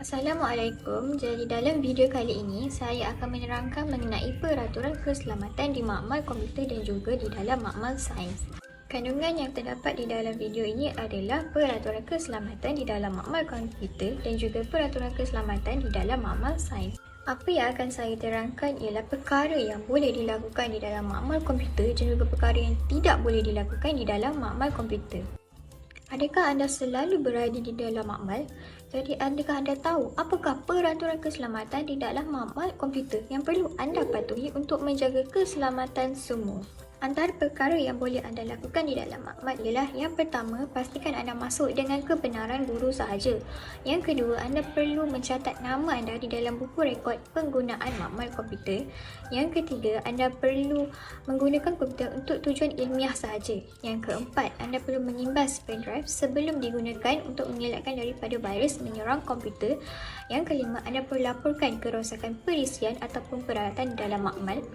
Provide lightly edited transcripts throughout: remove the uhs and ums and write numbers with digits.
Assalamualaikum. Jadi dalam video kali ini saya akan menerangkan mengenai peraturan keselamatan di makmal komputer dan juga di dalam makmal sains. Kandungan yang terdapat di dalam video ini adalah peraturan keselamatan di dalam makmal komputer dan juga peraturan keselamatan di dalam makmal sains. Apa yang akan saya terangkan ialah perkara yang boleh dilakukan di dalam makmal komputer dan juga perkara yang tidak boleh dilakukan di dalam makmal komputer. Adakah anda selalu berada di dalam makmal? Jadi adakah anda tahu apakah peraturan keselamatan di dalam makmal komputer yang perlu anda patuhi untuk menjaga keselamatan semua? Antara perkara yang boleh anda lakukan di dalam makmal ialah yang pertama, pastikan anda masuk dengan kebenaran guru sahaja. Yang kedua, anda perlu mencatat nama anda di dalam buku rekod penggunaan makmal komputer. Yang ketiga, anda perlu menggunakan komputer untuk tujuan ilmiah sahaja. Yang keempat, anda perlu mengimbas pendrive sebelum digunakan untuk mengelakkan daripada virus menyerang komputer. Yang kelima, anda perlu laporkan kerosakan perisian ataupun peralatan di dalam makmal.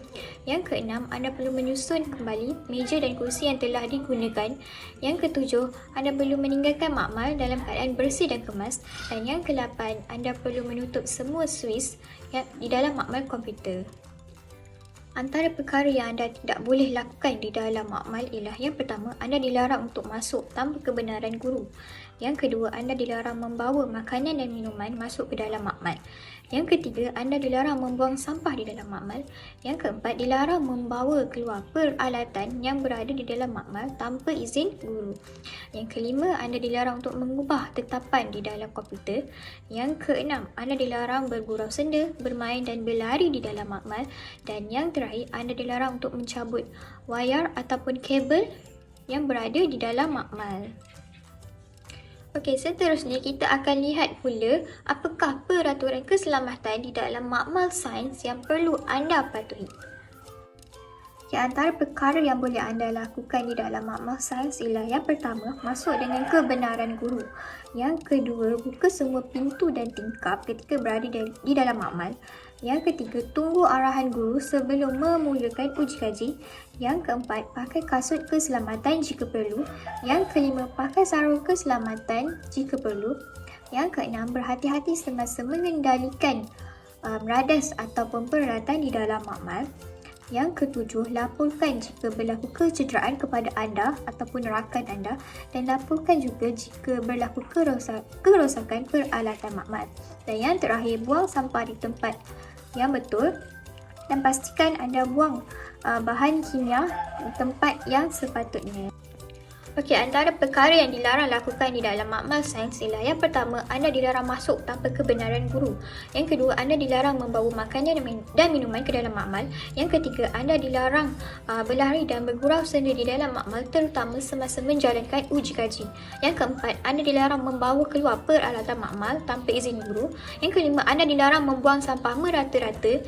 Yang keenam, anda perlu menyusun kembali meja dan kursi yang telah digunakan. Yang ketujuh, anda perlu meninggalkan makmal dalam keadaan bersih dan kemas. Dan yang kelapan, anda perlu menutup semua switch yang di dalam makmal komputer. Antara perkara yang anda tidak boleh lakukan di dalam makmal ialah yang pertama, anda dilarang untuk masuk tanpa kebenaran guru. Yang kedua, anda dilarang membawa makanan dan minuman masuk ke dalam makmal. Yang ketiga, anda dilarang membuang sampah di dalam makmal. Yang keempat, dilarang membawa keluar peralatan yang berada di dalam makmal tanpa izin guru. Yang kelima, anda dilarang untuk mengubah tetapan di dalam komputer. Yang keenam, anda dilarang bergurau senda, bermain dan berlari di dalam makmal. Dan yang terakhir, anda dilarang untuk mencabut wayar ataupun kabel yang berada di dalam makmal. Okey, seterusnya kita akan lihat pula apakah peraturan keselamatan di dalam makmal sains yang perlu anda patuhi. Di antara perkara yang boleh anda lakukan di dalam makmal sains ialah yang pertama, masuk dengan kebenaran guru. Yang kedua, buka semua pintu dan tingkap ketika berada di dalam makmal. Yang ketiga, tunggu arahan guru sebelum memulakan uji kaji. Yang keempat, pakai kasut keselamatan jika perlu. Yang kelima, pakai sarung keselamatan jika perlu. Yang keenam, berhati-hati semasa mengendalikan radas ataupun peralatan di dalam makmal. Yang ketujuh, laporkan jika berlaku kecederaan kepada anda ataupun rakan anda dan laporkan juga jika berlaku kerosakan peralatan makmal. Dan yang terakhir, buang sampah di tempat yang betul dan pastikan anda buang bahan kimia di tempat yang sepatutnya. Okey, antara perkara yang dilarang lakukan di dalam makmal sains ialah yang pertama, anda dilarang masuk tanpa kebenaran guru. Yang kedua, anda dilarang membawa makanan dan minuman ke dalam makmal. Yang ketiga, anda dilarang berlari dan bergurau senda di dalam makmal terutama semasa menjalankan uji kaji. Yang keempat, anda dilarang membawa keluar peralatan makmal tanpa izin guru. Yang kelima, anda dilarang membuang sampah merata-rata.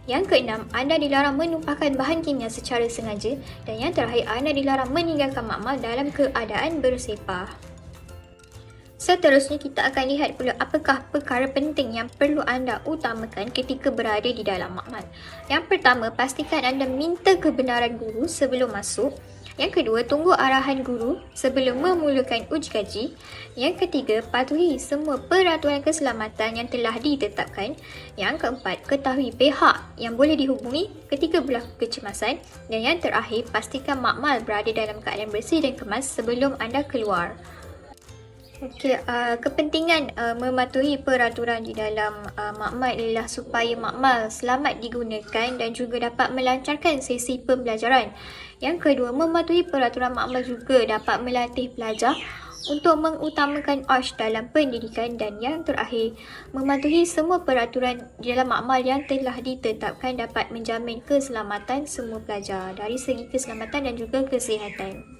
Yang keenam, anda dilarang menumpahkan bahan kimia secara sengaja. Dan yang terakhir, anda dilarang meninggalkan makmal dalam keadaan bersepah. Seterusnya kita akan lihat pula apakah perkara penting yang perlu anda utamakan ketika berada di dalam makmal. Yang pertama, pastikan anda minta kebenaran guru sebelum masuk. Yang kedua, tunggu arahan guru sebelum memulakan uji kaji. Yang ketiga, patuhi semua peraturan keselamatan yang telah ditetapkan. Yang keempat, ketahui pihak yang boleh dihubungi ketika berlaku kecemasan. Dan yang terakhir, pastikan makmal berada dalam keadaan bersih dan kemas sebelum anda keluar. Okey, kepentingan mematuhi peraturan di dalam makmal ialah supaya makmal selamat digunakan dan juga dapat melancarkan sesi pembelajaran. Yang kedua, mematuhi peraturan makmal juga dapat melatih pelajar untuk mengutamakan arts dalam pendidikan. Dan yang terakhir, mematuhi semua peraturan di dalam makmal yang telah ditetapkan dapat menjamin keselamatan semua pelajar dari segi keselamatan dan juga kesihatan.